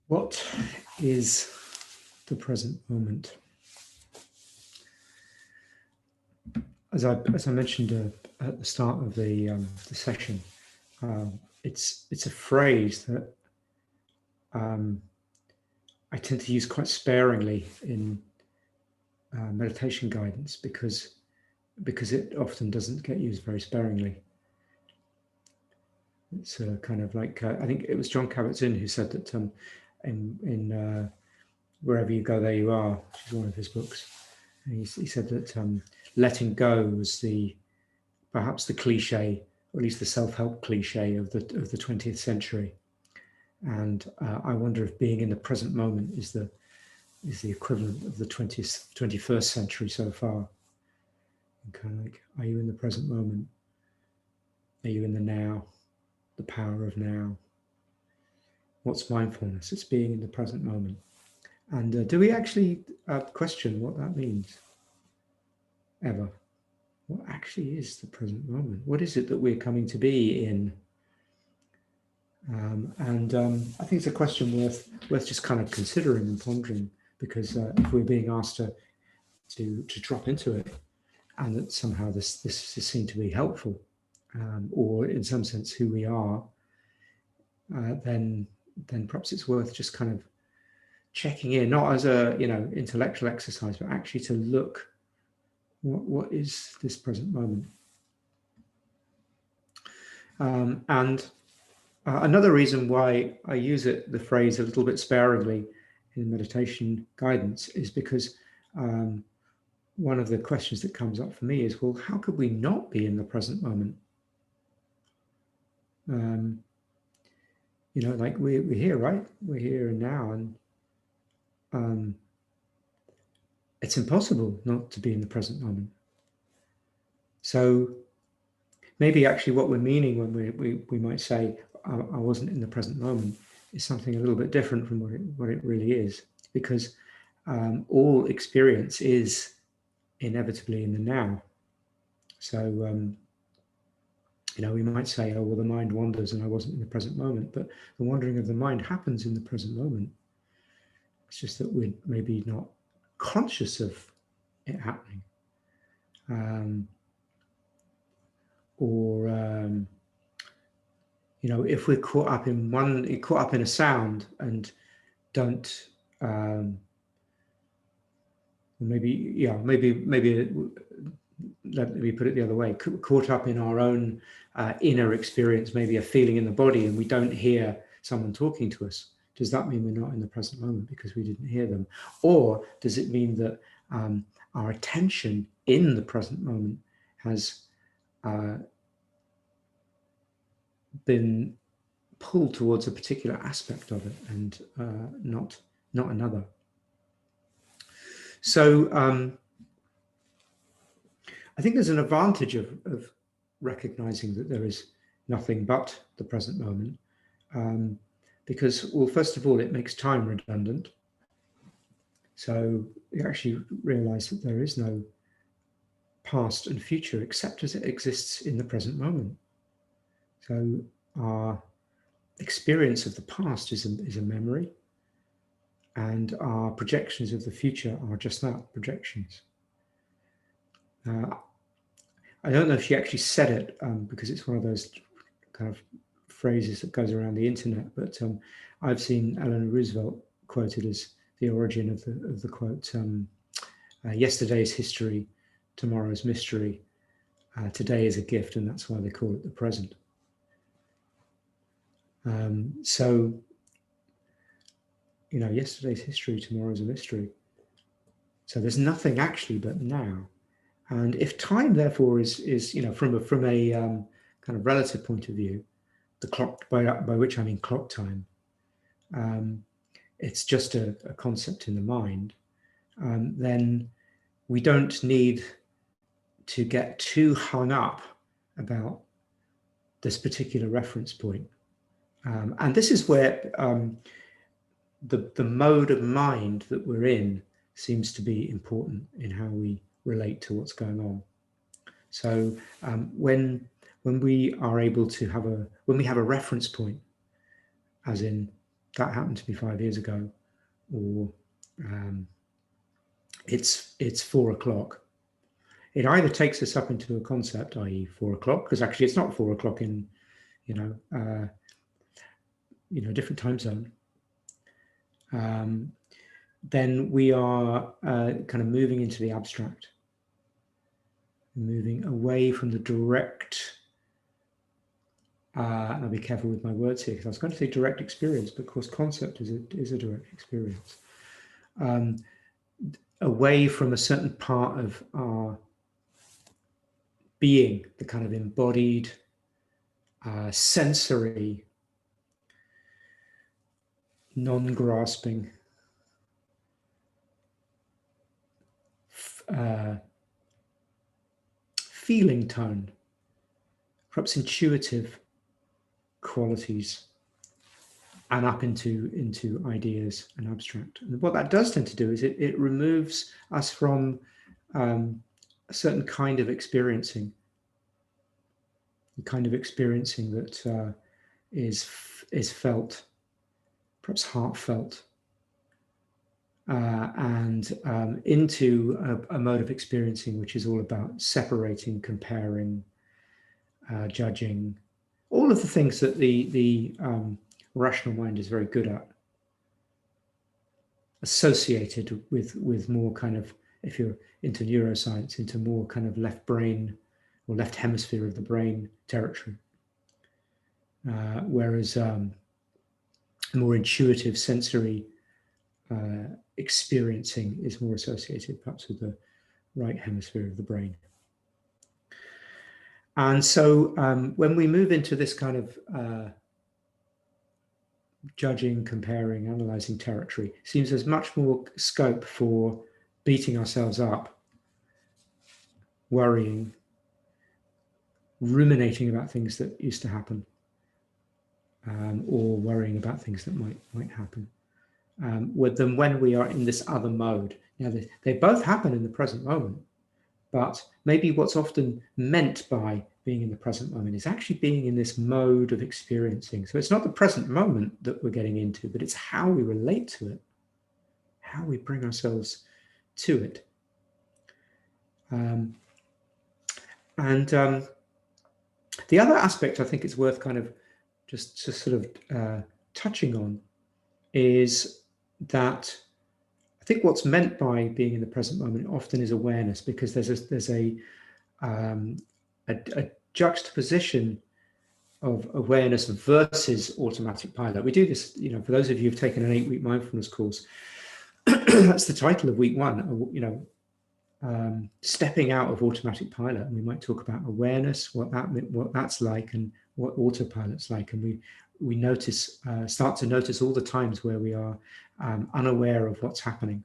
What is the present moment? As I mentioned at the start of the session, it's a phrase that I tend to use quite sparingly in meditation guidance because it often doesn't get used very sparingly. It's kind of like I think it was John Kabat-Zinn who said that in Wherever You Go, There You Are, which is one of his books. And he said that letting go was perhaps the cliche, or at least the self-help cliche of the 20th century. And I wonder if being in the present moment is the equivalent of the 21st century so far. And kind of like, are you in the present moment? Are you in the now? The power of now. What's mindfulness? It's being in the present moment. And do we actually question what that means? Ever? What actually is the present moment? What is it that we're coming to be in? I think it's a question worth just kind of considering and pondering, because if we're being asked to drop into it, and that somehow this is seen to be helpful, or in some sense who we are, then perhaps it's worth just kind of checking in, not as a intellectual exercise, but actually to look, what is this present moment? Another reason why I use the phrase a little bit sparingly in meditation guidance is because one of the questions that comes up for me is, well, how could we not be in the present moment? Like we're here, right? We're here and now, and it's impossible not to be in the present moment. So maybe actually what we're meaning when we might say, I wasn't in the present moment, is something a little bit different from what it really is, because all experience is inevitably in the now. So we might say, oh well, the mind wanders and I wasn't in the present moment, but the wandering of the mind happens in the present moment. It's just that we're maybe not conscious of it happening, if we're caught up in a sound and don't, maybe let me put it the other way, caught up in our own inner experience, maybe a feeling in the body, and we don't hear someone talking to us. Does that mean we're not in the present moment because we didn't hear them? Or does it mean that our attention in the present moment has been pulled towards a particular aspect of it and not another? So I think there's an advantage of recognizing that there is nothing but the present moment, because, well, first of all, it makes time redundant. So you actually realize that there is no past and future except as it exists in the present moment. So our experience of the past is a memory, and our projections of the future are just that, projections. I don't know if she actually said it, because it's one of those kind of phrases that goes around the internet, but I've seen Eleanor Roosevelt quoted as the origin of the quote, yesterday's history, tomorrow's mystery, today is a gift, and that's why they call it the present. So, yesterday's history, tomorrow's a mystery. So there's nothing actually but now. And if time, therefore, is from a kind of relative point of view, the clock, by which I mean clock time, it's just a concept in the mind, then we don't need to get too hung up about this particular reference point. And this is where the mode of mind that we're in seems to be important in how we relate to what's going on. So when we are able to have when we have a reference point, as in that happened to me 5 years ago, or it's 4 o'clock. It either takes us up into a concept, i.e. 4 o'clock, because actually it's not 4 o'clock in, a different time zone. Then we are kind of moving into the abstract, moving away from the direct, and I'll be careful with my words here, because I was going to say direct experience, but of course concept is a direct experience. Away from a certain part of our being, the kind of embodied, sensory, non-grasping, feeling tone, perhaps intuitive qualities, and up into ideas and abstract. And what that does tend to do is it removes us from a certain kind of experiencing, the kind of experiencing that is felt, perhaps heartfelt, and into a mode of experiencing which is all about separating, comparing, judging, all of the things that the rational mind is very good at, associated with more kind of, if you're into neuroscience, into more kind of left brain or left hemisphere of the brain territory, whereas more intuitive sensory experiencing is more associated perhaps with the right hemisphere of the brain. And so when we move into this kind of judging, comparing, analyzing territory, it seems there's much more scope for beating ourselves up, worrying, ruminating about things that used to happen, or worrying about things that might happen. With them when we are in this other mode. Now, they both happen in the present moment, but maybe what's often meant by being in the present moment is actually being in this mode of experiencing. So it's not the present moment that we're getting into, but it's how we relate to it, how we bring ourselves to it. And the other aspect I think it's worth kind of just sort of touching on is that I think what's meant by being in the present moment often is awareness, because there's a juxtaposition of awareness versus automatic pilot. We do this, for those of you who've taken an 8-week mindfulness course, that's the title of week 1, stepping out of automatic pilot. And we might talk about awareness, what that's like, and what autopilot's like. And we notice, start to notice all the times where we are unaware of what's happening.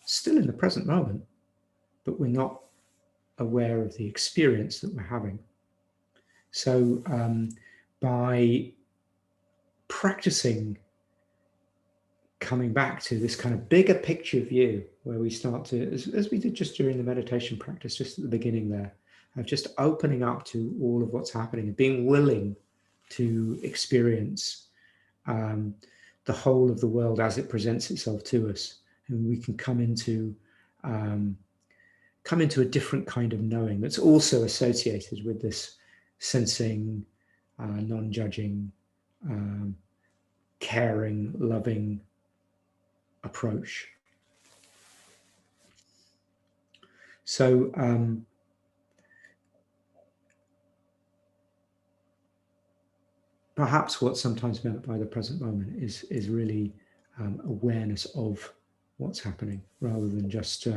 Still in the present moment, but we're not aware of the experience that we're having. So by practicing coming back to this kind of bigger picture view, where we start to, as we did just during the meditation practice, just at the beginning there, of just opening up to all of what's happening and being willing to experience the whole of the world as it presents itself to us, and we can come into a different kind of knowing that's also associated with this sensing, non-judging, caring, loving approach. So perhaps what's sometimes meant by the present moment is really awareness of what's happening, rather than just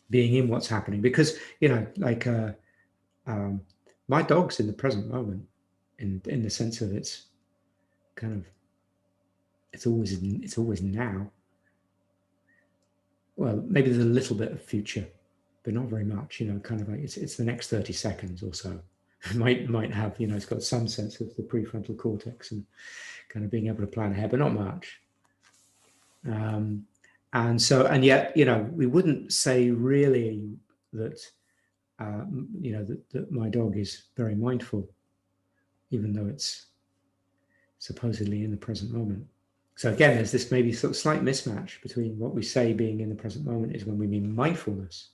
being in what's happening. Because like my dog's in the present moment, in the sense of it's kind of it's always now. Well, maybe there's a little bit of future, but not very much. Kind of like it's the next 30 seconds or so. might have, it's got some sense of the prefrontal cortex and kind of being able to plan ahead, but not much. And yet, we wouldn't say really that, that my dog is very mindful, even though it's supposedly in the present moment. So again, there's this maybe sort of slight mismatch between what we say being in the present moment is when we mean mindfulness,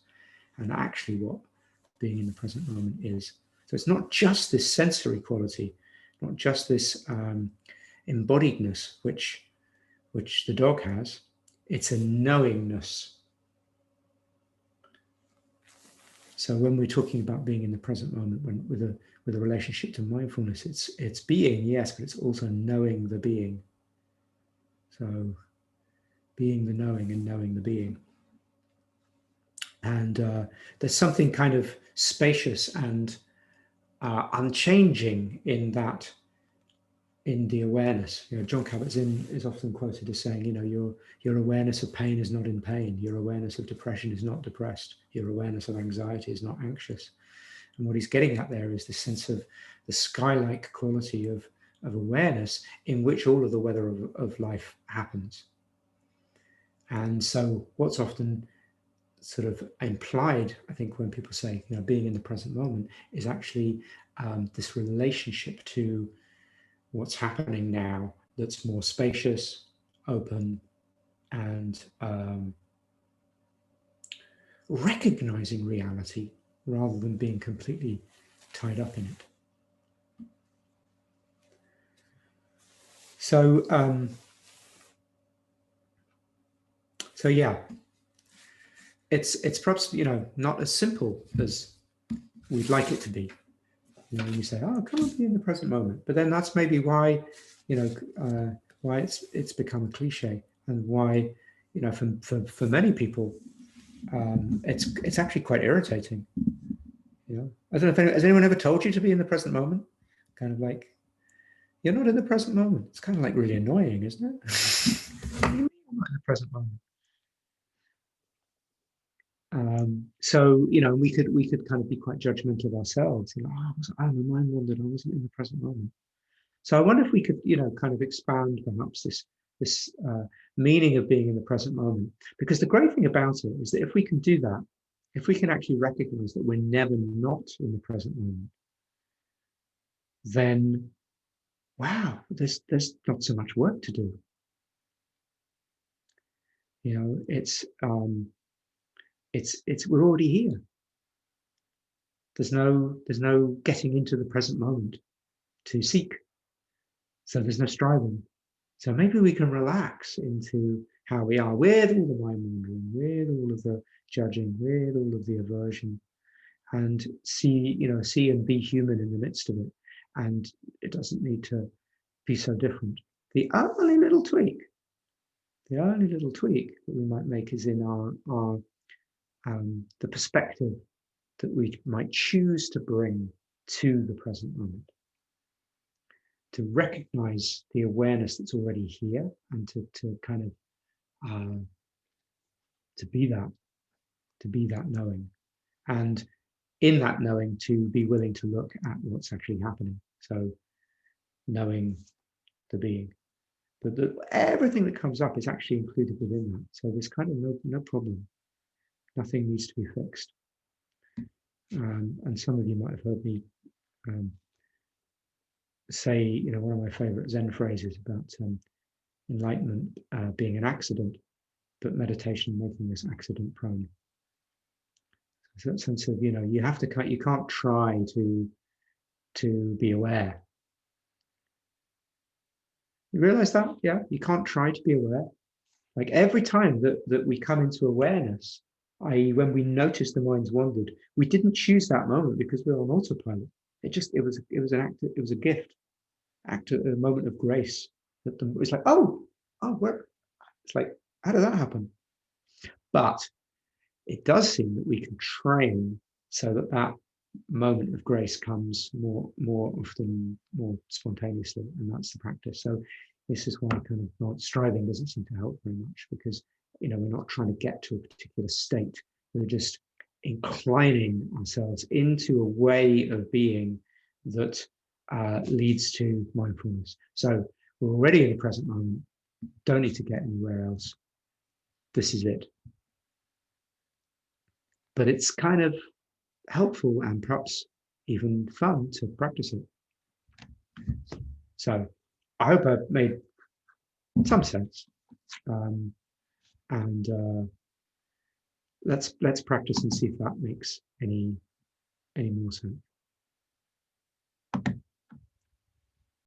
and actually what being in the present moment is. So it's not just this sensory quality, not just this embodiedness which the dog has. It's a knowingness. So when we're talking about being in the present moment, when with a relationship to mindfulness, it's being, yes, but it's also knowing the being. So being the knowing and knowing the being. And there's something kind of spacious and unchanging in that, in the awareness. John Kabat-Zinn is often quoted as saying, your awareness of pain is not in pain. Your awareness of depression is not depressed. Your awareness of anxiety is not anxious. And what he's getting at there is the sense of the sky-like quality of awareness in which all of the weather of life happens. And so what's often sort of implied, I think, when people say, being in the present moment, is actually this relationship to what's happening now that's more spacious, open, and recognizing reality rather than being completely tied up in it. So, so yeah, it's perhaps not as simple as we'd like it to be. You say, "Oh, come on, be in the present moment," but then that's maybe why, why it's become a cliche, and why, for many people, it's actually quite irritating. I don't know if has anyone ever told you to be in the present moment? Kind of like, you're not in the present moment. It's kind of like really annoying, isn't it? I'm not in the present moment. So we could kind of be quite judgmental of ourselves. My mind wandered. I wasn't in the present moment. So I wonder if we could, kind of expand perhaps this meaning of being in the present moment. Because the great thing about it is that if we can do that, if we can actually recognize that we're never not in the present moment, then wow, there's not so much work to do. It's we're already here. There's no getting into the present moment to seek. So there's no striving. So maybe we can relax into how we are with all the mind wandering, with all of the judging, with all of the aversion, and see and be human in the midst of it. And it doesn't need to be so different. The only little tweak that we might make is in our the perspective that we might choose to bring to the present moment, to recognize the awareness that's already here, and to kind of to be that knowing, and in that knowing to be willing to look at what's actually happening. So knowing the being, but everything that comes up is actually included within that. So there's kind of no problem. Nothing needs to be fixed. And some of you might have heard me say, one of my favorite Zen phrases about enlightenment being an accident, but meditation making us accident prone. So that sense of, you can't try to be aware. You realize that? Yeah, you can't try to be aware. Like every time that we come into awareness, i.e., when we notice the mind's wandered, we didn't choose that moment because we were on autopilot. It was an act. It was a gift, a moment of grace. That it was like, where? It's like, how did that happen? But it does seem that we can train so that moment of grace comes more often, more spontaneously, and that's the practice. So this is why kind of not striving doesn't seem to help very much, because we're not trying to get to a particular state. We're just inclining ourselves into a way of being that leads to mindfulness. So we're already in the present moment. Don't need to get anywhere else. This is it. But it's kind of helpful and perhaps even fun to practice it. So I hope I've made some sense. Um, and let's practice and see if that makes any more sense.